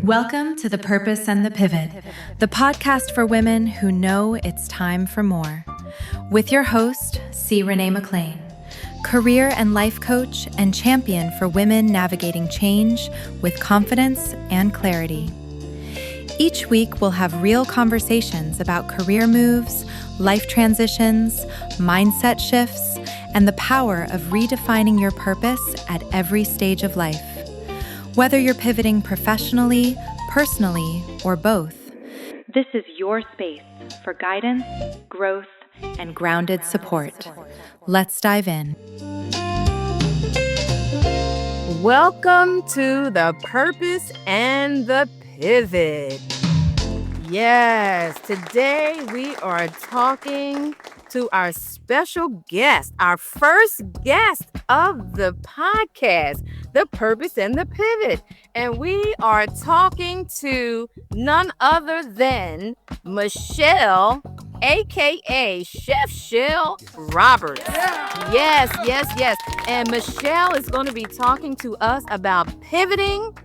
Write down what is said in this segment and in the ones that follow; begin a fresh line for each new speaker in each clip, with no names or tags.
Welcome to The Purpose and the Pivot, the podcast for women who know it's time for more. With your host, C. Renee McLain, career and life coach and champion for women navigating change with confidence and clarity. Each week, we'll have real conversations about career moves, life transitions, mindset shifts, and the power of redefining your purpose at every stage of life. Whether you're pivoting professionally, personally, or both, this is your space for guidance, growth, and grounded support. Let's dive in.
Welcome to The Purpose and the Pivot. Yes, today we are talking to our special guest, our first guest of the podcast, The Purpose and the Pivot. And we are talking to none other than Michelle, aka Chef Shell Roberts. Yes. And Michelle is going to be talking to us about pivoting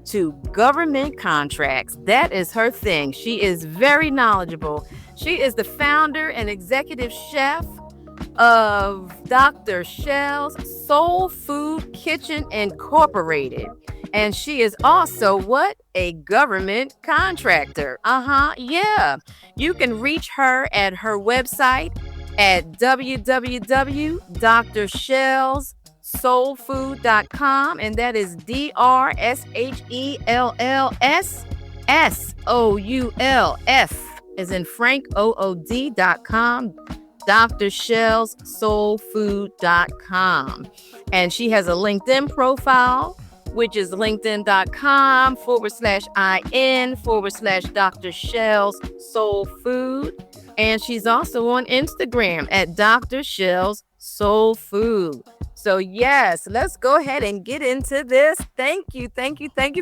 to government contracts. That is her thing. She is very knowledgeable. She is the founder and executive chef of Dr. Shell's Soul Food Kitchen Incorporated. And she is also a government contractor. Yeah. You can reach her at her website at www.drshellssoulfood.com, and that is DRSHELLSSOULF as in Frank OOD.com, drshellssoulfood.com. And she has a LinkedIn profile, which is linkedin.com/IN/Dr. Shell's Soul Food. And she's also on Instagram at Dr. Shell's Soul Food. So yes, let's go ahead and get into this. Thank you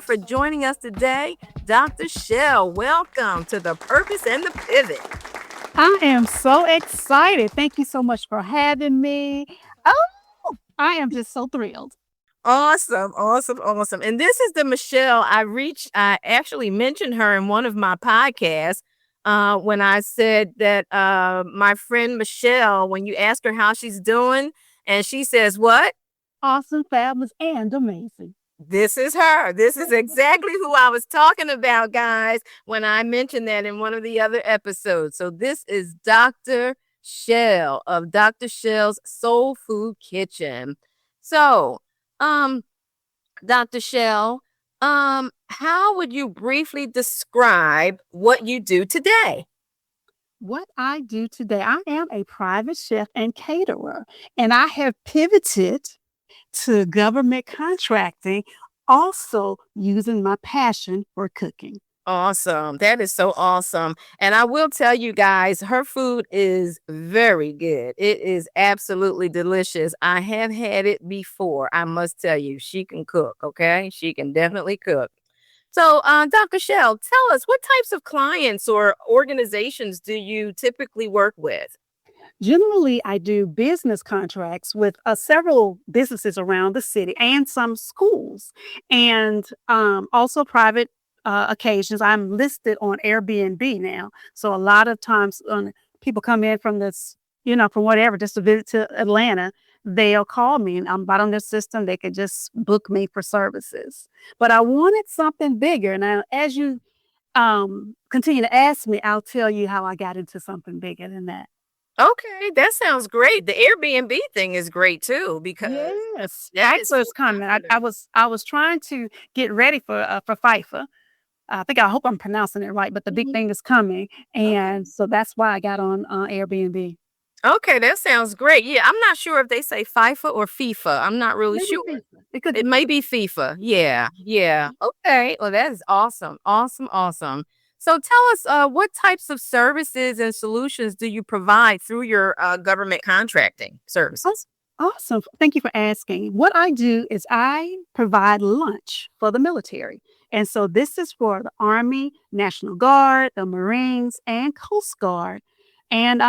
for joining us today. Dr. Shell, welcome to The Purpose and the Pivot.
I am so excited. Thank you so much for having me. Oh, I am just so thrilled.
Awesome. And this is the Michelle I actually mentioned her in one of my podcasts when I said that my friend Michelle, when you ask her how she's doing, and she says what?
Awesome, fabulous, and amazing.
This is her. This is exactly who I was talking about, guys, when I mentioned that in one of the other episodes. So this is Dr. Shell of Dr. Shell's Soul Food Kitchen. So, Dr. Shell, how would you briefly describe what you do today?
What I do today, I am a private chef and caterer, and I have pivoted to government contracting, also using my passion for cooking.
Awesome. That is so awesome. And I will tell you guys, her food is very good. It is absolutely delicious. I have had it before. I must tell you, she can cook. Okay. She can definitely cook. So, Dr. Shell, tell us, what types of clients or organizations do you typically work with?
Generally, I do business contracts with several businesses around the city and some schools, and also private occasions. I'm listed on Airbnb now. So a lot of times when people come in from this, from whatever, just to visit to Atlanta, they'll call me and I'm right on their system. They could just book me for services. But I wanted something bigger. Now, as you continue to ask me, I'll tell you how I got into something bigger than that.
Okay, that sounds great. The Airbnb thing is great too, because
that's what's coming. I was trying to get ready for FIFA. I hope I'm pronouncing it right, but the big thing is coming, and so that's why I got on Airbnb.
Okay, that sounds great. Yeah, I'm not sure if they say FIFA or FIFA. I'm not really sure. It may be FIFA. Yeah. Okay, well, that is awesome. So tell us, what types of services and solutions do you provide through your government contracting services?
Awesome. Thank you for asking. What I do is I provide lunch for the military. And so this is for the Army, National Guard, the Marines, and Coast Guard. And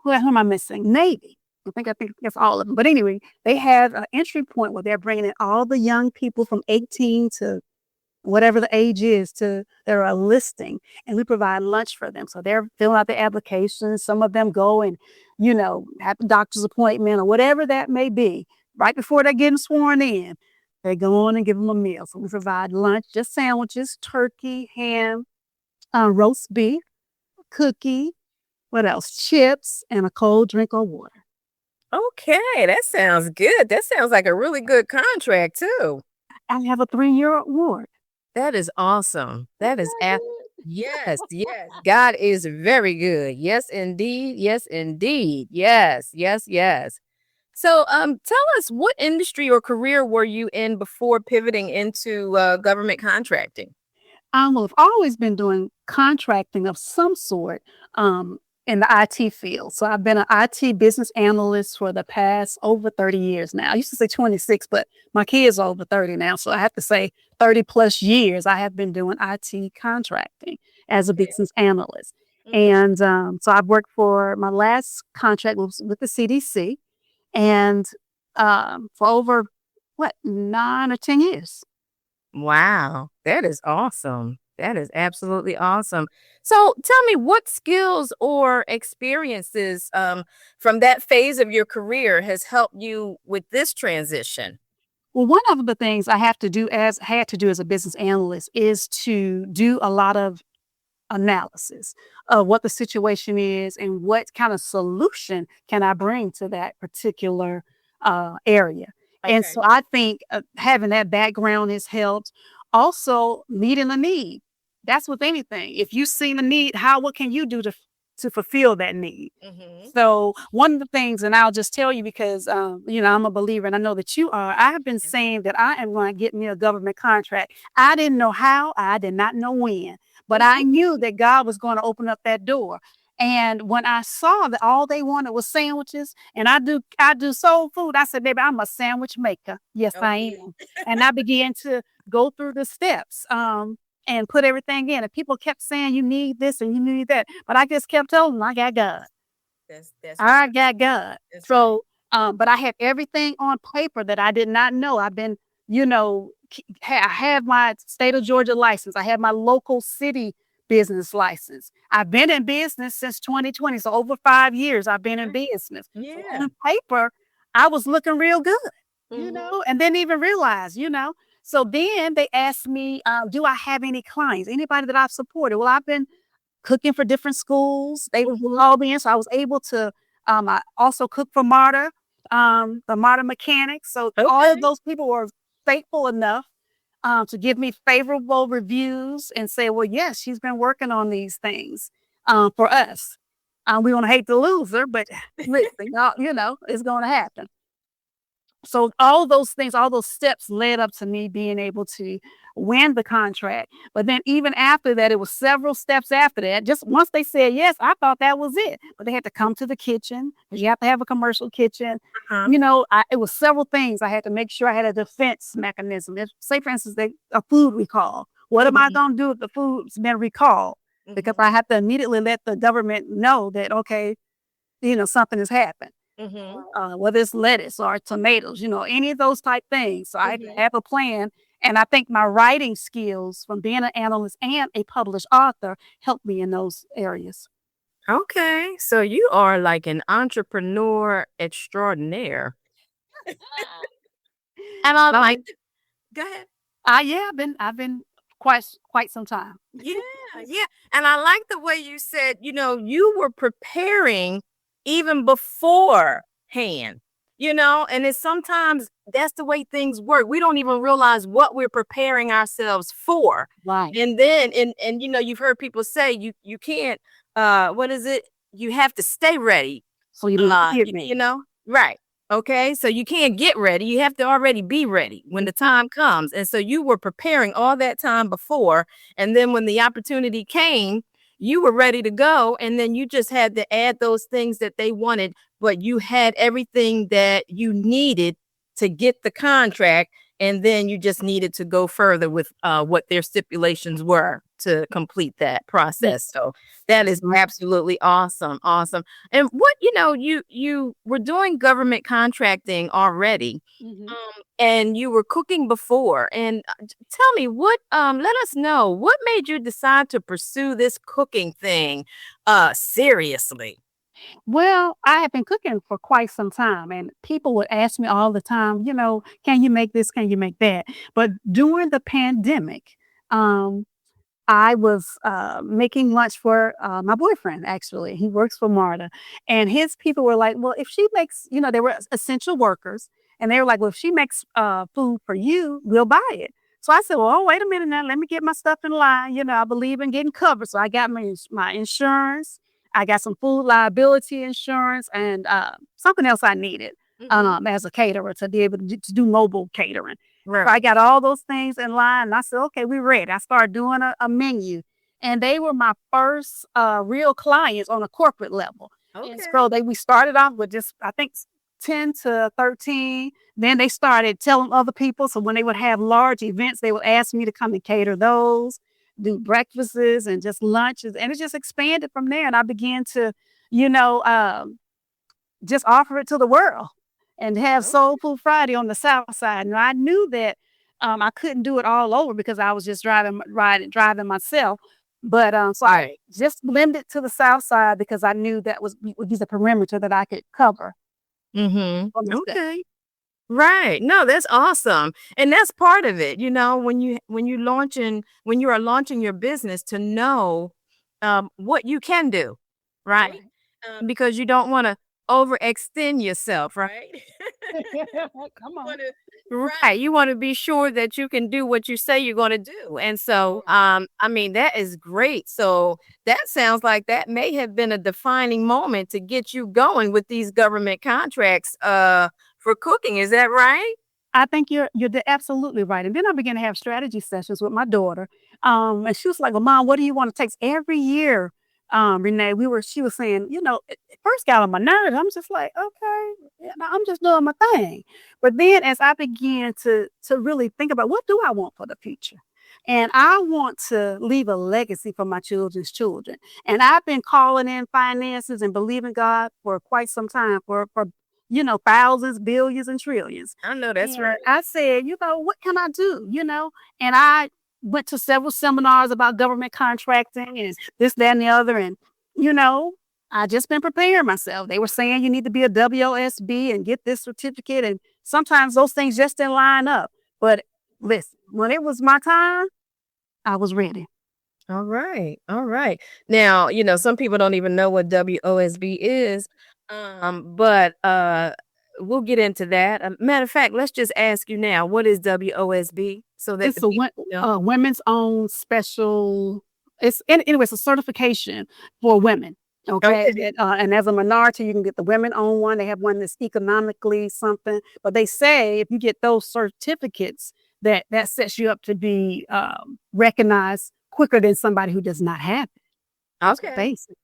who am I missing? Navy. I think that's all of them. But anyway, they have an entry point where they're bringing in all the young people from 18 to whatever the age is to they're enlisting, and we provide lunch for them. So they're filling out the applications. Some of them go and, have a doctor's appointment or whatever that may be. Right before they're getting sworn in, they go on and give them a meal. So we provide lunch, just sandwiches, turkey, ham, roast beef, cookie, what else? Chips, and a cold drink or water.
Okay, that sounds good. That sounds like a really good contract too.
I have a 3-year award.
That is awesome. That is yes, yes. God is very good. Yes, indeed. Yes, indeed. Yes, yes, yes. So, tell us, what industry or career were you in before pivoting into government contracting?
Well, I've always been doing contracting of some sort in the IT field. So I've been an IT business analyst for the past over 30 years now. I used to say 26, but my kids are over 30 now. So I have to say 30 plus years I have been doing IT contracting as a business analyst. And so I've worked for my last contract was with the CDC and for over, 9 or 10 years.
Wow, that is awesome. That is absolutely awesome. So tell me, what skills or experiences from that phase of your career has helped you with this transition?
Well, one of the things I have to do had to do as a business analyst is to do a lot of analysis of what the situation is and what kind of solution can I bring to that particular area. And
Okay.
so I think having that background has helped. Also, meeting a need. That's with anything. If you see a need, what can you do to fulfill that need?
Hmm.
So one of the things, and I'll just tell you because I'm a believer, and I know that you are. I have been saying that I am going to get me a government contract. I didn't know how, I did not know when, but I knew that God was going to open up that door. And when I saw that all they wanted was sandwiches, and I do soul food, I said, "Baby, I'm a sandwich maker. Yes, I
Okay.
am." And I began to go through the steps. And put everything in. And people kept saying, "You need this and you need that." But I just kept telling them, "I got God.
That's right.
I got God."
That's right.
So, but I had everything on paper that I did not know. I've been, I have my state of Georgia license. I have my local city business license. I've been in business since 2020. So over 5 years, I've been in business. So
Yeah.
on paper, I was looking real good,
Hmm.
and didn't even realize. So then they asked me, do I have any clients? Anybody that I've supported? Well, I've been cooking for different schools. They called me in, so I was able to. I also cook for MARTA, the MARTA mechanics. So all of
Okay.
those people were faithful enough to give me favorable reviews and say, "Well, yes, she's been working on these things for us. We gonna hate to lose her, but listen, it's gonna happen." So all those things, all those steps led up to me being able to win the contract. But then even after that, it was several steps after that. Just once they said yes, I thought that was it. But they had to come to the kitchen because you have to have a commercial kitchen.
Uh-huh.
It was several things. I had to make sure I had a defense mechanism. If, say, for instance, a food recall. What am I
Hmm.
going to do if the food's been recalled? Because
Hmm.
I have to immediately let the government know that, okay, something has happened,
Hmm.
whether it's lettuce or tomatoes, any of those type things. So I
Hmm.
have a plan. And I think my writing skills from being an analyst and a published author helped me in those areas.
Okay. So you are like an entrepreneur extraordinaire.
And I
Like,
like,
go ahead.
yeah, I've been quite some time.
Yeah, yeah. And I like the way you said, you were preparing even beforehand, and it's sometimes that's the way things work. We don't even realize what we're preparing ourselves for.
Right.
And then and you've heard people say you can't what is it? You have to stay ready.
So you don't get
You
me.
know? Right. Okay, so you can't get ready. You have to already be ready when the time comes. And so you were preparing all that time before. And then when the opportunity came, you were ready to go. And then you just had to add those things that they wanted, but you had everything that you needed to get the contract. and then you just needed to go further with what their stipulations were to complete that process. So that is absolutely awesome. Awesome. And what, you were doing government contracting already. And you were cooking before. And tell me let us know what made you decide to pursue this cooking thing seriously.
Well, I have been cooking for quite some time, and people would ask me all the time, can you make this? Can you make that? But during the pandemic, um, I was making lunch for my boyfriend, actually. He works for MARTA. And his people were like, well, if she makes, they were essential workers. And they were like, well, if she makes food for you, we'll buy it. So I said, well, oh, wait a minute now. Let me get my stuff in line. I believe in getting covered. So I got my insurance. I got some food liability insurance and something else I needed as a caterer to be able to do mobile catering.
Right.
So I got all those things in line and I said, okay, we're ready. I started doing a menu and they were my first real clients on a corporate level.
Okay.
And so we started off with just, I think, 10 to 13. Then they started telling other people. So when they would have large events, they would ask me to come and cater those, do breakfasts and just lunches. And it just expanded from there. And I began to, just offer it to the world and have Soul Food Friday on the South Side. And I knew that I couldn't do it all over because I was just driving myself. But so I just limited to the South Side because I knew that would be the perimeter that I could cover.
Okay. Right. No, that's awesome. And that's part of it, when you are launching your business, to know what you can do, right? Because you don't want to overextend yourself, right?
Come on.
Right. You want to be sure that you can do what you say you're going to do. And so, that is great. So that sounds like that may have been a defining moment to get you going with these government contracts for cooking. Is that right?
I think you're absolutely right. And then I began to have strategy sessions with my daughter. And she was like, well, Mom, what do you want to take? Every year, Renee, she was saying, it first got on my nerves. I'm just like, okay, I'm just doing my thing. But then as I began to really think about what do I want for the future? And I want to leave a legacy for my children's children. And I've been calling in finances and believing God for quite some time for thousands, billions, and trillions.
I know that's
And
right.
I said, what can I do? And I went to several seminars about government contracting and this, that, and the other. And, I just been preparing myself. They were saying you need to be a WOSB and get this certificate. And sometimes those things just didn't line up. But listen, when it was my time, I was ready.
All right. All right. Now, some people don't even know what WOSB is. But we'll get into that. Matter of fact, let's just ask you now, what is WOSB? So that
It's a women's own special. Anyway, it's a certification for women. Okay. And as a minority, you can get the women-owned one. They have one that's economically something. But they say if you get those certificates, that sets you up to be recognized quicker than somebody who does not have it.
Okay.
Basic.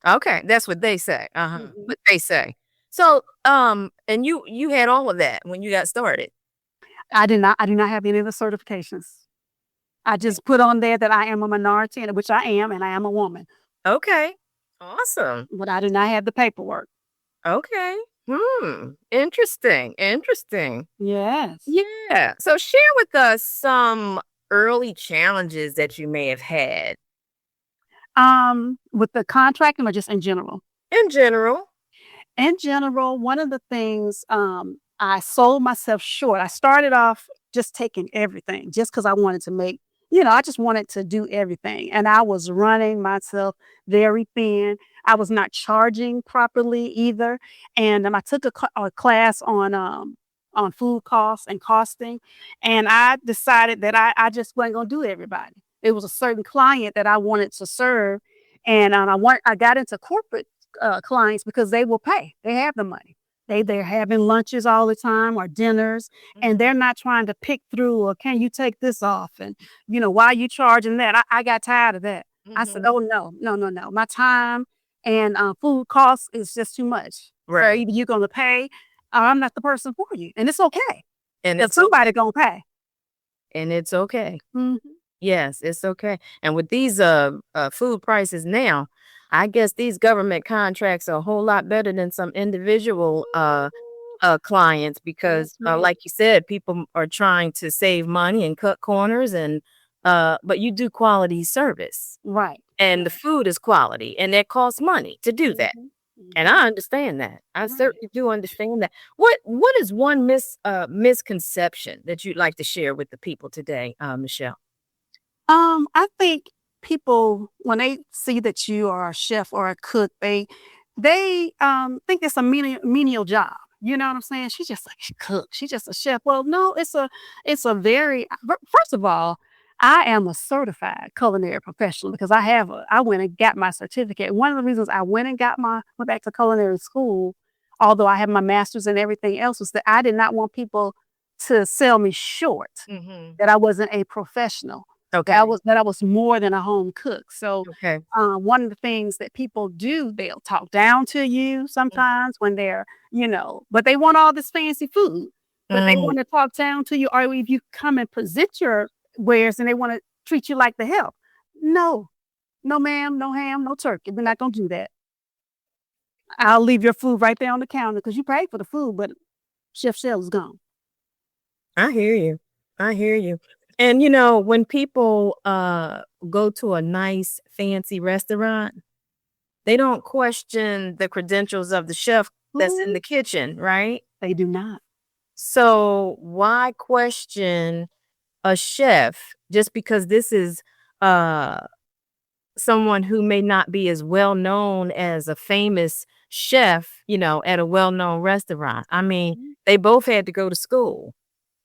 Okay, that's what they say. What they say. So, and you had all of that when you got started.
I do not have any of the certifications. I just put on there that I am a minority, and which I am, and I am a woman.
Okay. Awesome.
But I do not have the paperwork.
Okay. Interesting. Interesting.
Yes.
Yeah. So share with us some early challenges that you may have had.
With the contracting or just in general?
In general.
In general, one of the things I sold myself short. I started off just taking everything just because I wanted to make, I just wanted to do everything. And I was running myself very thin. I was not charging properly either. And I took a class on food costs and costing. And I decided that I just wasn't going to do everybody. It was a certain client that I wanted to serve. And I got into corporate clients because they will pay. They have the money. They're having lunches all the time or dinners, and they're not trying to pick through or can you take this off? And, why are you charging that? I got tired of that. I said, oh, no. My time and food costs is just too much.
Right.
So either you're going to pay or I'm not the person for you. And it's okay.
And
Because somebody going to pay.
and it's okay.
Mhm.
Yes, it's okay. And with these food prices now, I guess these government contracts are a whole lot better than some individual clients because
That's right.
like you said, people are trying to save money and cut corners and but you do quality service
Right.
and the food is quality and it costs money to do that.
Mhm.
And
Mhm.
I understand that. I
Right.
certainly do understand that. What is one misconception that you'd like to share with the people today, Michelle?
I think people when they see that you are a chef or a cook, they think it's a menial job. You know what I'm saying? She's just a cook. She's just a chef. Well, no, it's a very first of all, I am a certified culinary professional because I went and got my certificate. One of the reasons I went back to culinary school, although I have my master's and everything else, was that I did not want people to sell me short
Mhm.
that I wasn't a professional
Okay.
that I was more than a home cook. So,
Okay.
one of the things that people do, they'll talk down to you sometimes when but they want all this fancy food, but they
Mm.
want to talk down to you, or if you come and present your wares and they want to treat you like the help. No, no, ma'am, no ham, no turkey. We're not gonna do that. I'll leave your food right there on the counter because you paid for the food, but Chef Shell is gone.
I hear you. I hear you. And when people go to a nice fancy restaurant, they don't question the credentials of the chef that's in
Mhm.
the kitchen, right?
They do not.
So why question a chef just because this is uh someone who may not be as well known as a famous chef, at a well-known restaurant? I mean,
Mhm.
they both had to go to school.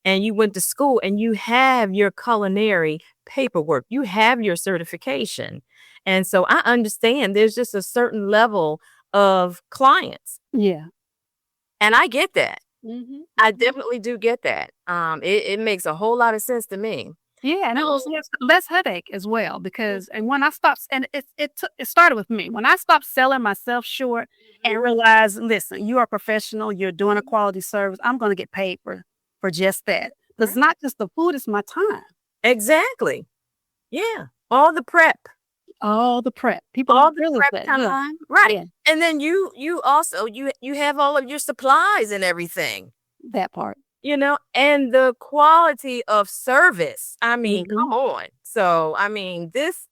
And you went to school and you have your culinary paperwork, you have your certification. And so I understand there's just a certain level of clients.
Yeah.
And I get that.
Mhm.
I
Mhm.
definitely do get that. It makes a whole lot of sense to me.
Yeah, and it was
So
less headache as well
mm,
because and when I stopped and it started with me. When I stopped selling myself short and realized, listen, you are a professional, you're doing a
mhm,
quality service, I'm gonna get paid for just that. 'Cause it's
right.
not just the food, it's my time.
Exactly. Yeah. All the prep.
All the prep. People
All
don't
the
realize
prep
that. Yeah.
time. Right.
Yeah,
And then you also you have all of your supplies and everything.
that part.
And the quality of service. I mean,
Mhm.
come on. So, I mean, this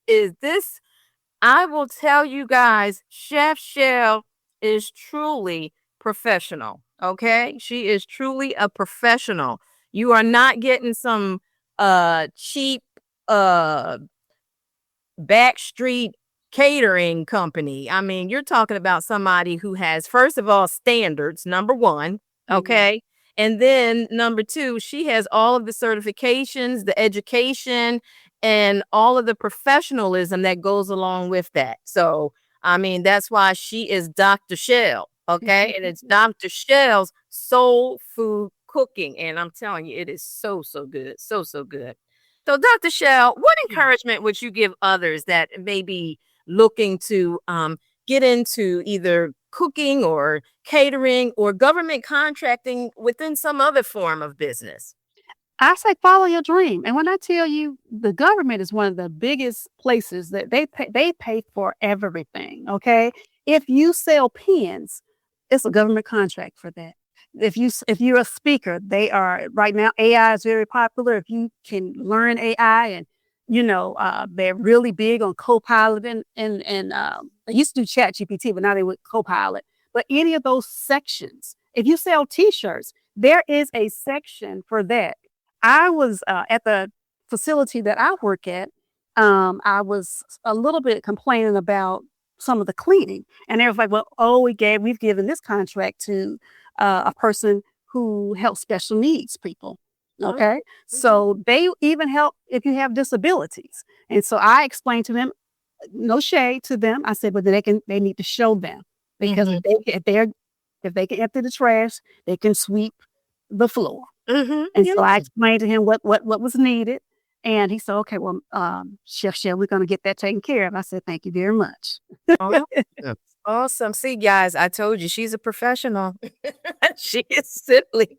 I will tell you guys, Chef Shell is truly professional. Okay? She is truly a professional. You are not getting some cheap uh backstreet catering company. I mean, you're talking about somebody who has, first of all, standards, number one.
Yeah.
Okay. And then number two, she has all of the certifications, the education, and all of the professionalism that goes along with that. So, I mean, that's why she is Dr. Shell. Okay. And it's Dr. Shell's soul food cooking. And I'm telling you, it is so, so good. So, so good. So, Dr. Shell, what
Yeah.
encouragement would you give others that may be looking to get into either cooking or catering or government contracting within some other form of business?
I say follow your dream. And when I tell you the government is one of the biggest places that they pay for everything. Okay. If you sell pens, it's a government contract for that. If you're a speaker, they are right now AI is very popular. If you can learn AI and they're really big on Copilot and I used to do Chat GPT, but now they with Copilot. But any of those sections, if you sell T-shirts, there is a section for that. I was at the facility that I work at. I was a little bit complaining about some of the cleaning, and they was like, "Well, oh, we've given this contract to a person who helps special needs people."
Oh,
Okay,
mhm,
so they even help if you have disabilities, and so I explained to them, no shade to them. I said, but they need to show them because
mhm,
if they can empty the trash, they can sweep the floor.
mhm,
And
yeah.
so I explained to him what was needed, and he said, "Okay, well, Chef Shell, we're gonna get that taken care of." I said, "Thank you very much."
Oh, yeah. Awesome. See, guys, I told you she's a professional. She is simply,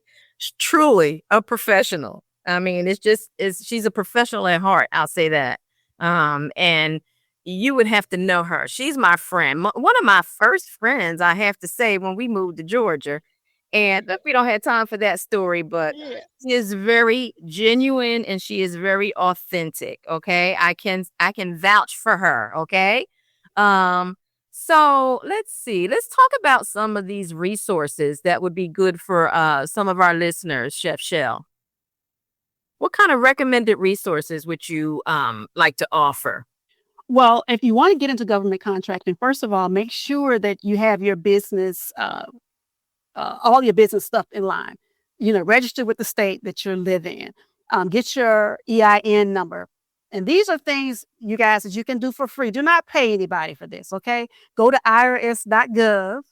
truly a professional. I mean, she's a professional at heart. I'll say that. And you would have to know her. She's my friend. One of my first friends, I have to say, when we moved to Georgia. And we don't have time for that story, but
Yeah.
she is very genuine and she is very authentic. Okay. I can vouch for her. Okay. Um, so let's see. Let's talk about some of these resources that would be good for some of our listeners, Chef Shell. What kind of recommended resources would you like to offer?
Well, if you want to get into government contracting, first of all, make sure that you have your business all your business stuff in line. Register with the state that you live in. Get your EIN number. And these are things, you guys, that you can do for free. Do not pay anybody for this, okay? Go to irs.gov,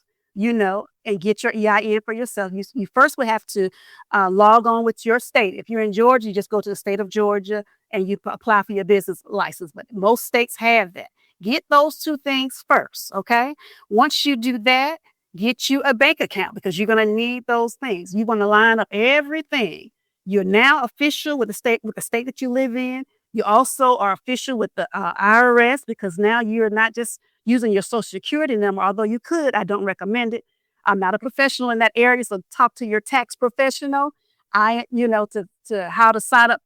and get your EIN for yourself. You first would have to log on with your state. If you're in Georgia, you just go to the state of Georgia and you apply for your business license. But most states have that. Get those two things first, okay? Once you do that, get you a bank account because you're going to need those things. You want to line up everything. You're now official with the state that you live in. You also are official with the IRS because now you're not just using your social security number, although you could. I don't recommend it. I'm not a professional in that area, so talk to your tax professional. To how to sign up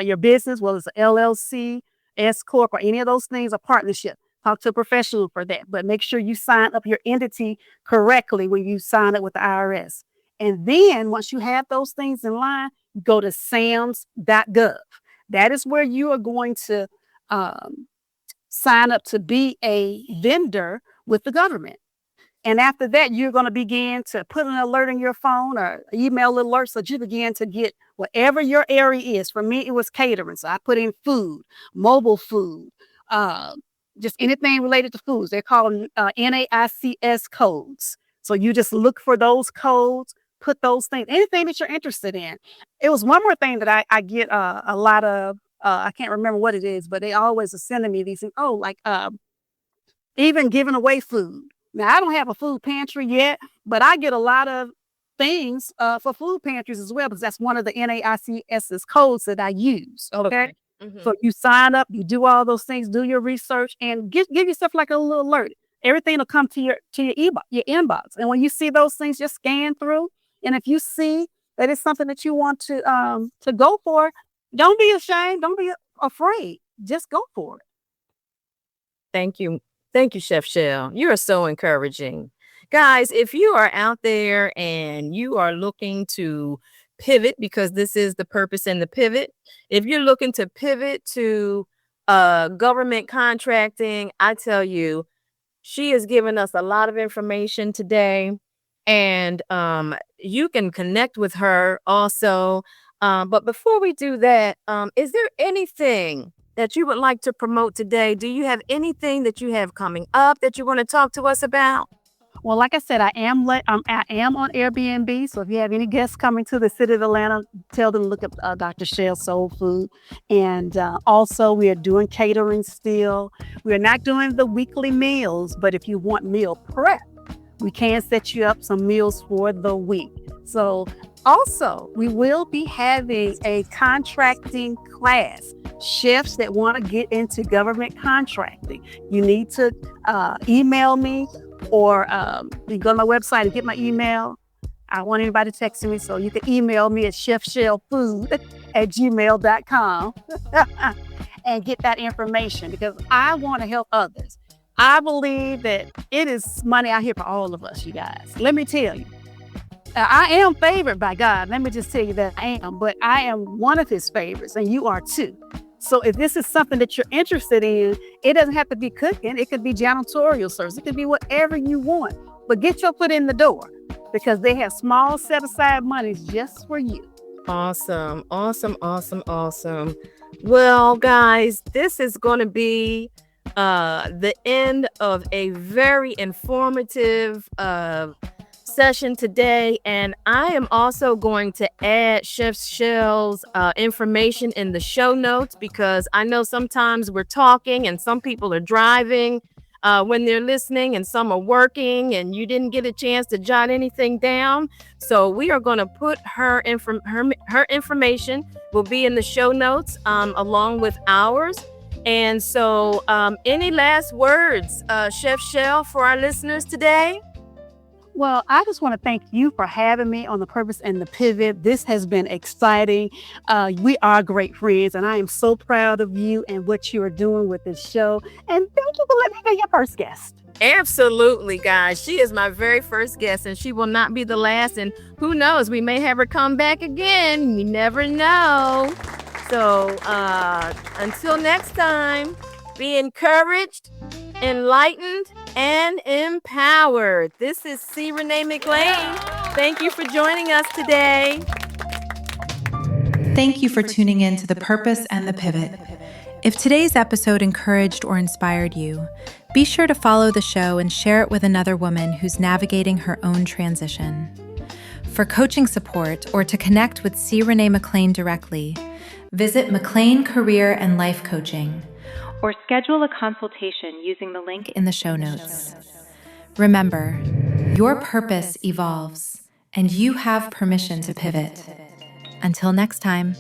your business, whether it's an LLC, S corp, or any of those things, a partnership. Talk to a professional for that, but make sure you sign up your entity correctly when you sign up with the IRS. And then once you have those things in line, go to sams.gov. That is where you are going to sign up to be a vendor with the government. And after that, you're going to begin to put an alert in your phone or email alerts so that you begin to get whatever your area is. For me, it was catering. So I put in food, mobile food, just anything related to foods. They're called NAICS codes. So you just look for those codes, put those things, anything that you're interested in. It was one more thing that I get a lot of. I can't remember what it is, but they always are sending me these things. Oh, like even giving away food. Now, I don't have a food pantry yet, but I get a lot of things for food pantries as well, because that's one of the NAICS's codes that I use. Okay. So you sign up, you do all those things, do your research, and give yourself like a little alert. Everything will come to your inbox. And when you see those things, just scan through. And if you see that it's something that you want to go for, don't be ashamed. Don't be afraid. Just go for it.
Thank you. Thank you, Chef Shell. You are so encouraging. Guys, if you are out there and you are looking to pivot, because this is the purpose and the pivot, if you're looking to pivot to government contracting, I tell you, she has given us a lot of information today, and you can connect with her also. But before we do that, is there anything that you would like to promote today? Do you have anything that you have coming up that you want to talk to us about?
Well, like I said, I am on Airbnb. So if you have any guests coming to the city of Atlanta, tell them to look up Dr. Shell Soul Food. And also, we are doing catering still. We are not doing the weekly meals, but if you want meal prep, we can set you up some meals for the week. So also, we will be having a contracting class. Chefs that want to get into government contracting, you need to email me, or you go to my website and get my email. I don't want anybody texting me, so you can email me at chefshellfood@gmail.com and get that information, because I want to help others. I believe that it is money out here for all of us, you guys. Let me tell you, I am favored by God. Let me just tell you that I am, but I am one of his favorites, and you are too. So if this is something that you're interested in, it doesn't have to be cooking. It could be janitorial service. It could be whatever you want. But get your foot in the door, because they have small set-aside monies just for you.
Awesome. Awesome. Awesome. Awesome. Well, guys, this is going to be the end of a very informative session today, and I am also going to add Chef Shell's information in the show notes, because I know sometimes we're talking and some people are driving. when they're listening, and some are working and you didn't get a chance to jot anything down. So we are going to put her information will be in the show notes along with ours. And so any last words, Chef Shell, for our listeners today?
Well, I just want to thank you for having me on The Purpose and the Pivot. This has been exciting. We are great friends, and I am so proud of you and what you are doing with this show. And thank you for letting me be your first guest.
Absolutely, guys. She is my very first guest, and she will not be the last. And who knows, we may have her come back again. You never know. So until next time, be encouraged, enlightened, and empowered. This is C. Renee McLain. Thank you for joining us today.
Thank you for tuning in to The Purpose and the Pivot. If today's episode encouraged or inspired you, be sure to follow the show and share it with another woman who's navigating her own transition. For coaching support or to connect with C. Renee McLain directly, visit McLain Career and Life Coaching, or schedule a consultation using the link in the show notes. Remember, your purpose evolves, and you have permission to pivot. Until next time.